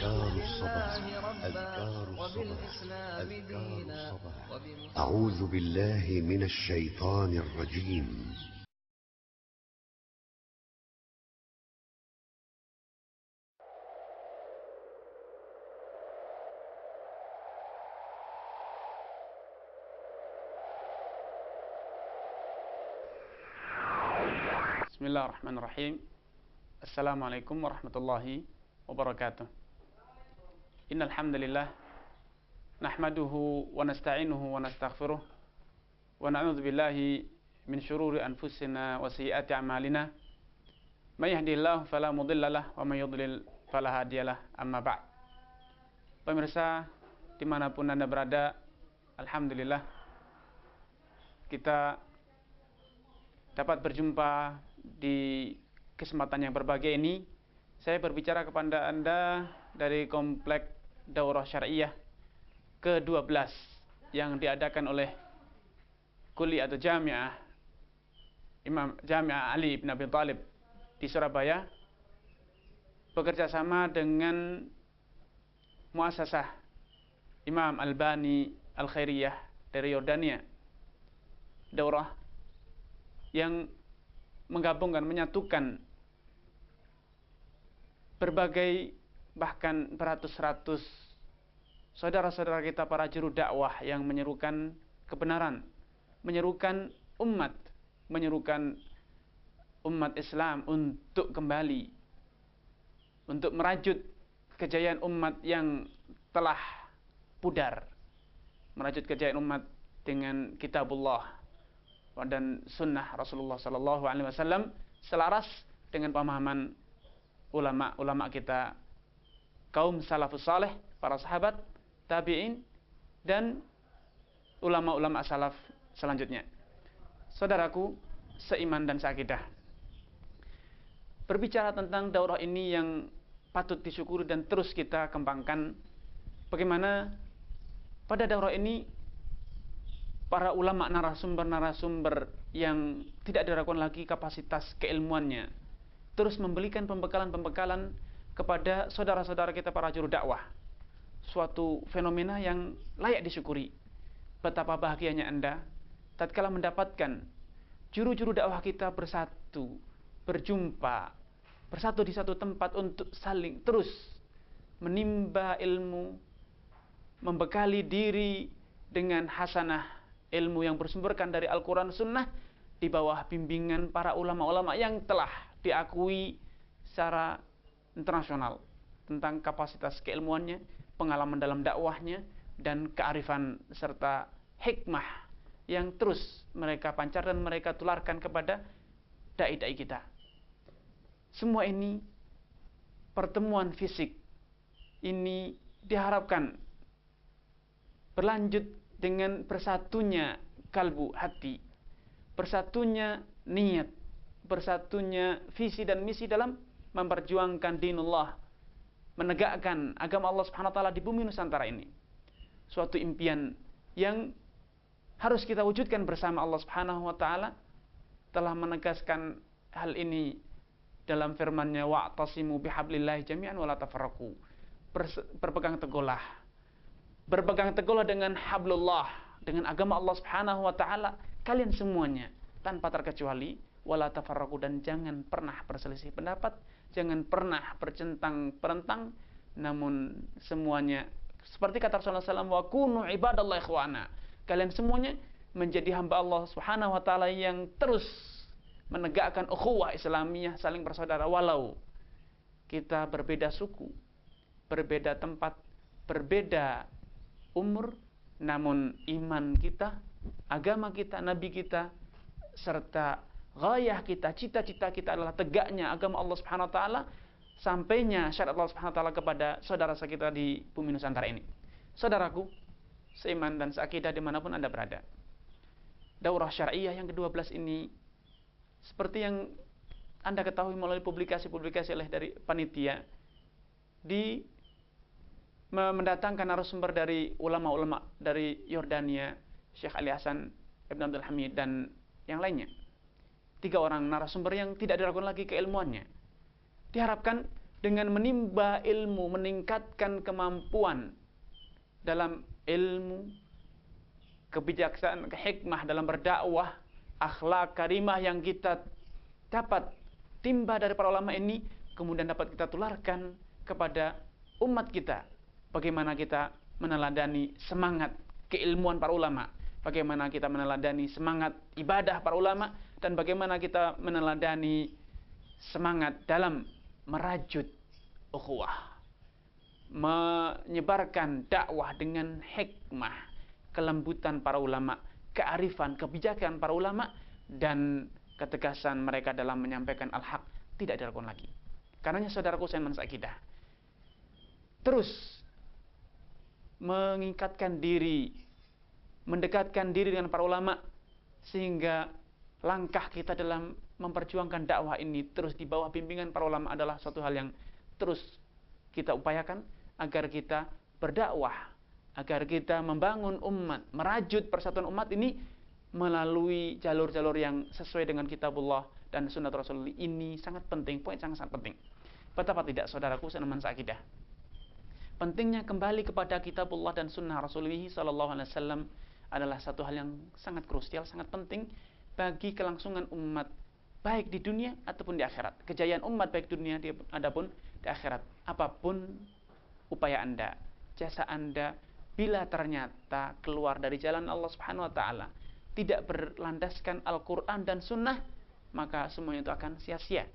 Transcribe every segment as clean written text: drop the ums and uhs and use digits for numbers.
أذكار الصباح أذكار الصباح أذكار الصباح أعوذ بالله من الشيطان الرجيم. Bismillahirrahmanirrahim. Assalamualaikum warahmatullahi wabarakatuh. Innal hamdalillah nahmaduhu wa nasta'inuhu wa nastaghfiruh wa na'udzu billahi min shururi anfusina wa sayyiati a'malina. May yahdihillahu fala mudhillalah wa may yudlil fala hadiyalah. Amma ba'd. Pemirsa dimanapun Anda berada, alhamdulillah kita dapat berjumpa di kesempatan yang berbahagia ini. Saya berbicara kepada Anda dari Komplek Daurah Syariah ke-12 yang diadakan oleh Kuliah atau Jamiah Ali bin Abi Thalib di Surabaya, bekerja sama dengan Muassasah Imam Albani Al-Khairiyah dari Yordania. Daurah yang menggabungkan, menyatukan berbagai, bahkan beratus-ratus saudara-saudara kita para juru dakwah yang menyerukan kebenaran, menyerukan umat Islam untuk kembali, untuk merajut kejayaan umat yang telah pudar, merajut kejayaan umat dengan kitabullah dan sunnah Rasulullah sallallahu alaihi wasallam selaras dengan pemahaman ulama kita, kaum salafus saleh, para sahabat, tabi'in, dan ulama-ulama salaf selanjutnya. Saudaraku seiman dan seakidah, berbicara tentang daurah ini yang patut disyukuri dan terus kita kembangkan. Bagaimana pada daurah ini para ulama, narasumber yang tidak diragukan lagi kapasitas keilmuannya, terus memberikan pembekalan kepada saudara-saudara kita para juru dakwah. Suatu fenomena yang layak disyukuri. Betapa bahagianya Anda tatkala mendapatkan juru-juru dakwah kita bersatu, berjumpa, bersatu di satu tempat untuk saling terus menimba ilmu, membekali diri dengan hasanah ilmu yang bersumberkan dari Al-Quran Sunnah di bawah bimbingan para ulama-ulama yang telah diakui secara internasional tentang kapasitas keilmuannya, pengalaman dalam dakwahnya, dan kearifan serta hikmah yang terus mereka pancarkan, mereka tularkan kepada dai-dai kita. Semua ini, pertemuan fisik ini diharapkan berlanjut dengan bersatunya kalbu, hati, bersatunya niat, bersatunya visi dan misi dalam memperjuangkan dinullah, menegakkan agama Allah Subhanahu wa taala di bumi Nusantara ini. Suatu impian yang harus kita wujudkan bersama. Allah Subhanahu wa taala telah menegaskan hal ini dalam firman-Nya, wa'tasimu bihablillahi jami'an wa la tafarraqu. Berpegang teguhlah dengan hablullah, dengan agama Allah Subhanahu wa taala, kalian semuanya tanpa terkecuali, wala tafarraqu, dan jangan pernah berselisih pendapat, jangan pernah bercentang perentang, namun semuanya seperti kata Rasulullah SAW, wa kunu ibadallahi ikhwana, kalian semuanya menjadi hamba Allah Subhanahu wa taala yang terus menegakkan ukhuwah Islamiyah, saling bersaudara, walau kita berbeda suku, berbeda tempat, berbeda umur, namun iman kita, agama kita, nabi kita, serta ghayah kita, cita-cita kita adalah tegaknya agama Allah Subhanahu wa taala, sampainya syariat Allah Subhanahu wa taala kepada saudara kita di bumi Nusantara ini. Saudaraku seiman dan seakidah dimanapun Anda berada, daurah syariah yang ke-12 ini, seperti yang Anda ketahui melalui publikasi-publikasi oleh dari panitia, mendatangkan narasumber dari ulama-ulama dari Yordania, Syekh Ali Hasan Ibn Abdul Hamid, dan yang lainnya. 3 orang narasumber yang tidak diragukan lagi keilmuannya. Diharapkan dengan menimba ilmu, meningkatkan kemampuan dalam ilmu, kebijaksanaan, hikmah dalam berdakwah, akhlak karimah yang kita dapat timba dari para ulama ini, kemudian dapat kita tularkan kepada umat kita. Bagaimana kita meneladani semangat keilmuan para ulama, bagaimana kita meneladani semangat ibadah para ulama, dan bagaimana kita meneladani semangat dalam merajut ukhuwah, menyebarkan dakwah dengan hikmah, kelembutan para ulama, kearifan, kebijakan para ulama, dan ketegasan mereka dalam menyampaikan al-haq tidak dilakukan lagi. Karenanya saudaraku seiman seakidah, terus mengikatkan diri, mendekatkan diri dengan para ulama, sehingga langkah kita dalam memperjuangkan dakwah ini terus di bawah bimbingan para ulama adalah suatu hal yang terus kita upayakan agar kita berdakwah, agar kita membangun umat, merajut persatuan umat ini melalui jalur-jalur yang sesuai dengan kitabullah dan sunnah Rasul. Ini sangat penting, poin sangat penting. Betapa tidak saudaraku seiman seakidah, pentingnya kembali kepada kitabullah dan sunnah Rasulullah SAW adalah satu hal yang sangat krusial, sangat penting bagi kelangsungan umat baik di dunia ataupun di akhirat. Kejayaan umat baik di dunia adapun di akhirat. Apapun upaya Anda, jasa Anda, bila ternyata keluar dari jalan Allah Subhanahu wa taala, tidak berlandaskan Al-Qur'an dan sunnah, maka semuanya itu akan sia-sia.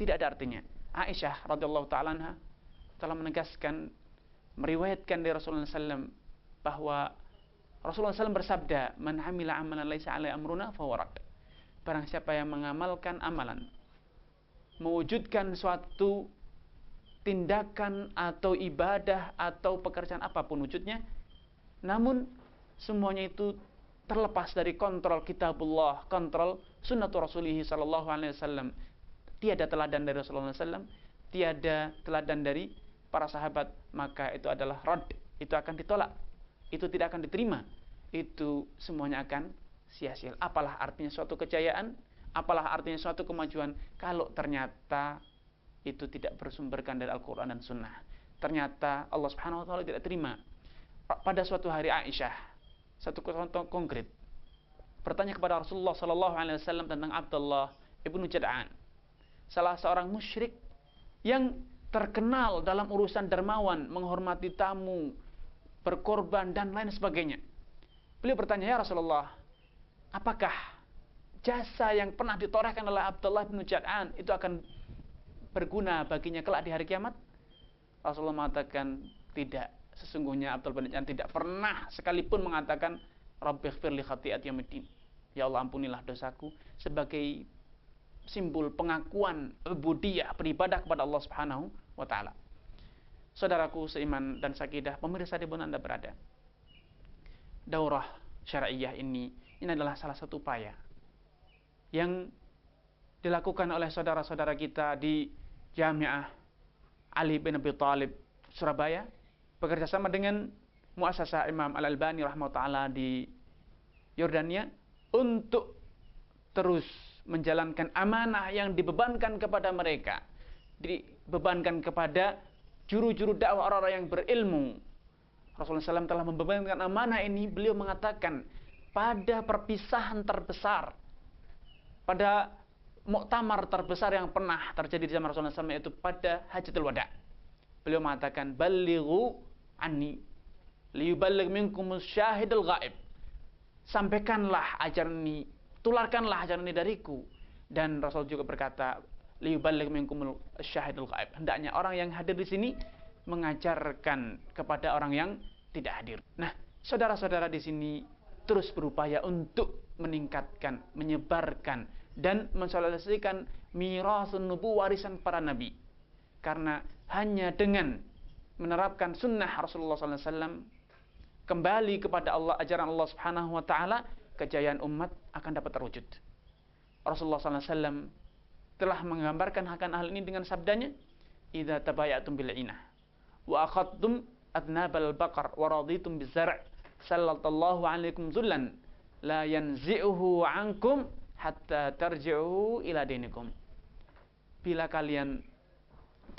Tidak ada artinya. Aisyah radhiyallahu taala anha telah menegaskan, meriwayatkan dari Rasulullah SAW bahwa Rasulullah SAW bersabda, "Man 'amila 'amalan laisa 'alaihi amruna fahuwa radd." Barang siapa yang mengamalkan amalan, mewujudkan suatu tindakan atau ibadah atau pekerjaan apapun wujudnya, namun semuanya itu terlepas dari kontrol kitabullah, kontrol sunnatul Rasulullah sallallahu alaihi wasallam, tiada teladan dari Rasulullah SAW, tiada teladan dari para sahabat, maka itu adalah radd, itu akan ditolak, itu tidak akan diterima, itu semuanya akan sia-sia. Apalah artinya suatu kejayaan, apalah artinya suatu kemajuan kalau ternyata itu tidak bersumberkan dari Al-Quran dan Sunnah. Ternyata Allah Subhanahu wa taala tidak terima. Pada suatu hari Aisyah, satu contoh konkret, bertanya kepada Rasulullah sallallahu alaihi wasallam tentang Abdullah ibnu Jad'an, salah seorang musyrik yang terkenal dalam urusan dermawan, menghormati tamu, berkorban dan lain sebagainya. Beliau bertanya, "Ya Rasulullah, apakah jasa yang pernah ditorehkan oleh Abdullah bin Jad'an itu akan berguna baginya kelak di hari kiamat?" Rasulullah mengatakan, "Tidak. Sesungguhnya Abdullah bin Jad'an tidak pernah sekalipun mengatakan, Rabbighfir li khati'ati yaumiddin. Ya Allah, ampunilah dosaku," sebagai simbol pengakuan ubudiyah, beribadah kepada Allah Subhanahu wa taala. Saudaraku seiman dan sakidah, pemirsa di mana Anda berada, daurah syar'iyah ini adalah salah satu upaya yang dilakukan oleh saudara-saudara kita di Jami'ah Ali bin Abi Thalib Surabaya, bekerja sama dengan Muassasah Imam Al-Albani rahimahullah di Yordania, untuk terus menjalankan amanah yang dibebankan kepada mereka, dibebankan kepada juru-juru dakwah, orang-orang yang berilmu. Rasulullah SAW telah membebankan amanah ini. Beliau mengatakan pada perpisahan terbesar, pada muktamar terbesar yang pernah terjadi di zaman Rasulullah SAW, yaitu pada Hajatul Wada, beliau mengatakan, "Ballighu anni liyuballigh minkumus syahidul ghaib." Sampaikanlah ajaran ini, tularkanlah ajaran ini dariku. Dan Rasul juga berkata, "Liyuballigh minkumul syahidul ghaib." Hendaknya orang yang hadir di sini mengajarkan kepada orang yang tidak hadir. Nah, saudara-saudara di sini terus berupaya untuk meningkatkan, menyebarkan dan mensosialisasikan mirasun nubuwah, warisan para nabi. Karena hanya dengan menerapkan sunnah Rasulullah SAW, kembali kepada Allah, ajaran Allah Subhanahu wa taala, kejayaan umat akan dapat terwujud. Rasulullah SAW telah menggambarkan akan hal ini dengan sabdanya, "Idza tabayatum bil inah wa akhadtum adnabal baqar wa raditum bizar' sallallahu alaikum zullan la yanzi'uhu ankum hatta tarji'u ila dinikum." Bila kalian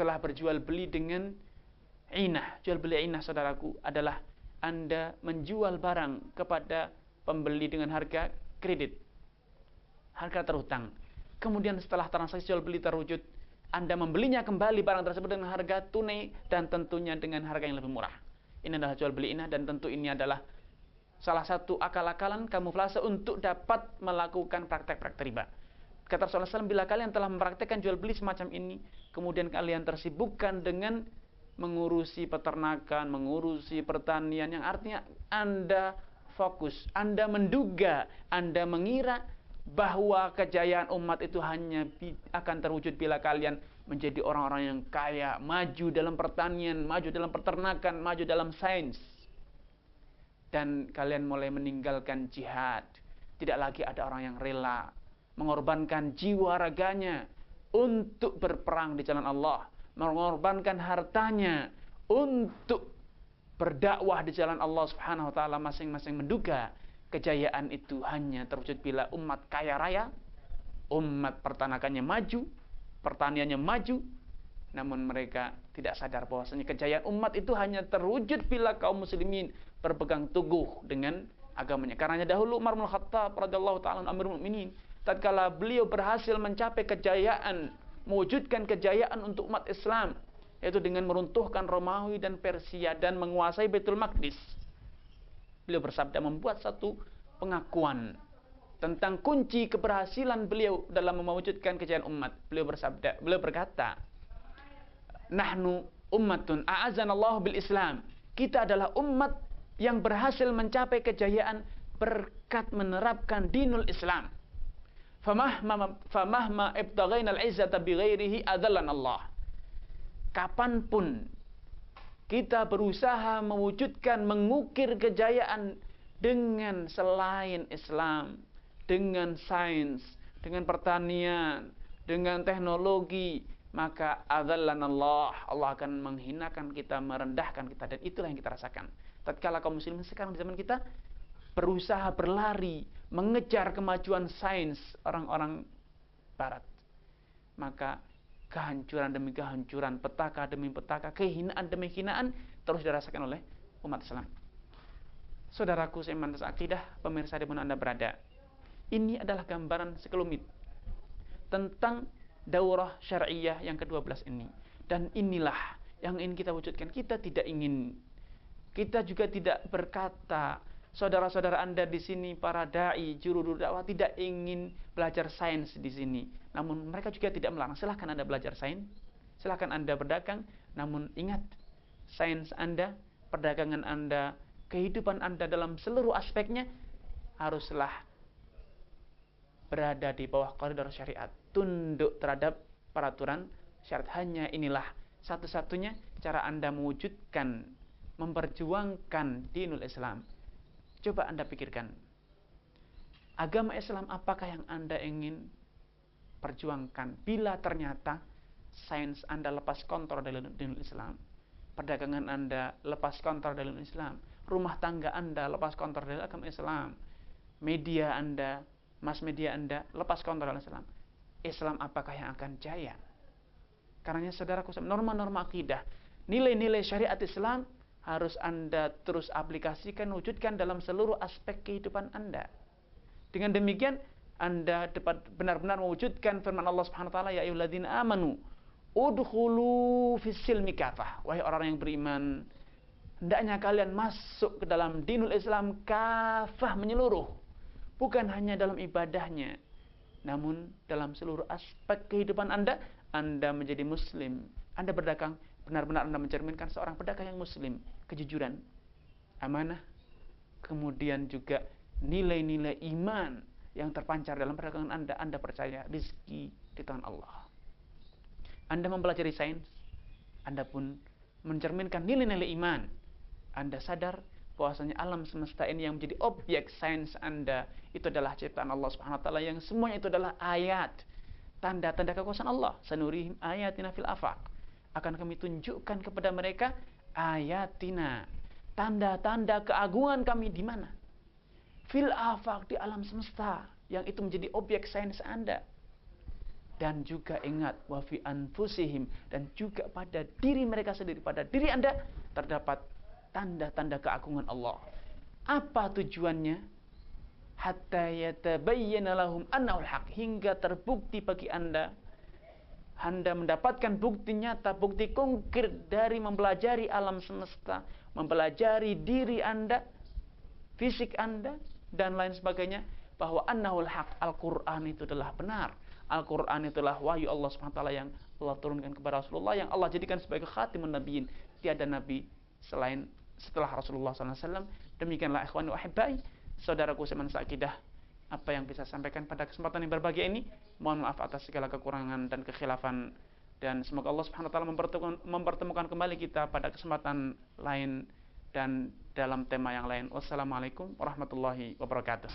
setelah berjual beli dengan inah. Jual beli inah, saudaraku, adalah Anda menjual barang kepada pembeli dengan harga kredit, harga terhutang. Kemudian setelah transaksi jual beli terwujud, Anda membelinya kembali barang tersebut dengan harga tunai dan tentunya dengan harga yang lebih murah. Ini adalah jual beli inah, dan tentu ini adalah salah satu akal-akalan kamuflase untuk dapat melakukan praktek-praktek riba. Kata Rasulullah SAW, bila kalian telah mempraktekkan jual beli semacam ini, kemudian kalian tersibukkan dengan mengurusi peternakan, mengurusi pertanian, yang artinya Anda fokus, Anda menduga, Anda mengira bahwa kejayaan umat itu hanya akan terwujud bila kalian menjadi orang-orang yang kaya, maju dalam pertanian, maju dalam peternakan, maju dalam sains. Dan kalian mulai meninggalkan jihad. Tidak lagi ada orang yang rela mengorbankan jiwa raganya untuk berperang di jalan Allah, mengorbankan hartanya untuk berdakwah di jalan Allah Subhanahu wa taala. Masing-masing menduga kejayaan itu hanya terwujud bila umat kaya raya, umat peternakannya maju, pertaniannya maju. Namun mereka tidak sadar bahwasanya kejayaan umat itu hanya terwujud bila kaum muslimin berpegang teguh dengan agamanya. Karena dahulu Umar bin Khattab radhiyallahu taala Amirul Mukminin, tatkala beliau berhasil mencapai kejayaan, mewujudkan kejayaan untuk umat Islam, yaitu dengan meruntuhkan Romawi dan Persia dan menguasai Baitul Maqdis, beliau bersabda, membuat satu pengakuan tentang kunci keberhasilan beliau dalam mewujudkan kejayaan umat. Beliau berkata, nahnu ummatun a'azzanallahu bil Islam. Kita adalah umat yang berhasil mencapai kejayaan berkat menerapkan dinul Islam. Famahma ibtaghaina al-izzata bighairihi adallana Allah. Kapanpun kita berusaha mewujudkan, mengukir kejayaan dengan selain Islam, dengan sains, dengan pertanian, dengan teknologi, maka adzallan Allah akan menghinakan kita, merendahkan kita, dan itulah yang kita rasakan. Tatkala kaum muslimin sekarang di zaman kita berusaha berlari mengejar kemajuan sains orang-orang barat, maka kehancuran demi kehancuran, petaka demi petaka, kehinaan demi kehinaan terus dirasakan oleh umat Islam. Saudaraku seiman dan seakidah, pemirsa di mana Anda berada, ini adalah gambaran sekelumit tentang daurah syariah yang ke-12 ini. Dan inilah yang ingin kita wujudkan. Kita juga tidak berkata, saudara-saudara Anda di sini, para dai, juru dakwah, tidak ingin belajar sains di sini. Namun mereka juga tidak melarang. Silahkan Anda belajar sains, silahkan Anda berdagang. Namun ingat, sains Anda, perdagangan Anda, kehidupan Anda dalam seluruh aspeknya haruslah berada di bawah koridor syariat, tunduk terhadap peraturan syariat. Hanya inilah satu-satunya cara Anda mewujudkan, memperjuangkan dinul Islam. Coba Anda pikirkan, agama Islam apakah yang Anda ingin perjuangkan bila ternyata sains Anda lepas kontrol dari dinul Islam, perdagangan Anda lepas kontrol dari dinul Islam, rumah tangga Anda lepas kontrol dari agama Islam, media Anda, mass media Anda lepas kontrol dari Islam. Islam apakah yang akan jaya? Karena saudaraku, norma-norma akidah, nilai-nilai syariat Islam harus Anda terus aplikasikan, wujudkan dalam seluruh aspek kehidupan Anda. Dengan demikian Anda dapat benar-benar mewujudkan firman Allah Subhanahu wa taala, ya ayyuhalladzina amanu udkhulu fis-silmi kafah. Wahai orang yang beriman, hendaknya kalian masuk ke dalam dinul Islam kafah, menyeluruh. Bukan hanya dalam ibadahnya, namun dalam seluruh aspek kehidupan Anda. Anda menjadi muslim, Anda berdagang, benar-benar Anda mencerminkan seorang pedagang yang muslim, kejujuran, amanah, kemudian juga nilai-nilai iman yang terpancar dalam perdagangan Anda. Anda percaya rezeki di tangan Allah. Anda mempelajari sains, Anda pun mencerminkan nilai-nilai iman. Anda sadar bahwasanya alam semesta ini yang menjadi objek sains Anda itu adalah ciptaan Allah Subhanahu wa taala, yang semuanya itu adalah ayat, tanda-tanda kekuasaan Allah. Sanurihim ayatina fil afaq. Akan kami tunjukkan kepada mereka ayatina, tanda-tanda keagungan kami di mana? Fil afaq, di alam semesta, yang itu menjadi objek sains Anda. Dan juga ingat, wa fi anfusihim, dan juga pada diri mereka sendiri, pada diri Anda terdapat tanda-tanda keagungan Allah. Apa tujuannya? Hatta yatabayyana lahum annahul haq, hingga terbukti bagi Anda mendapatkan bukti nyata, bukti konkret dari mempelajari alam semesta, mempelajari diri Anda, fisik Anda, dan lain sebagainya, bahwa annahul haq, Al-Quran itu adalah benar. Al-Quran itulah wahyu Allah SWT yang Allah turunkan kepada Rasulullah, yang Allah jadikan sebagai khatimun nabiyyin. Tiada nabi selain setelah Rasulullah SAW. Demikianlah ikhwani wa ahibbai, saudaraku seman seakidah, apa yang bisa sampaikan pada kesempatan yang berbahagia ini. Mohon maaf atas segala kekurangan dan kekhilafan, dan semoga Allah Subhanahu wa taala mempertemukan kembali kita pada kesempatan lain dan dalam tema yang lain. Wassalamualaikum warahmatullahi wabarakatuh.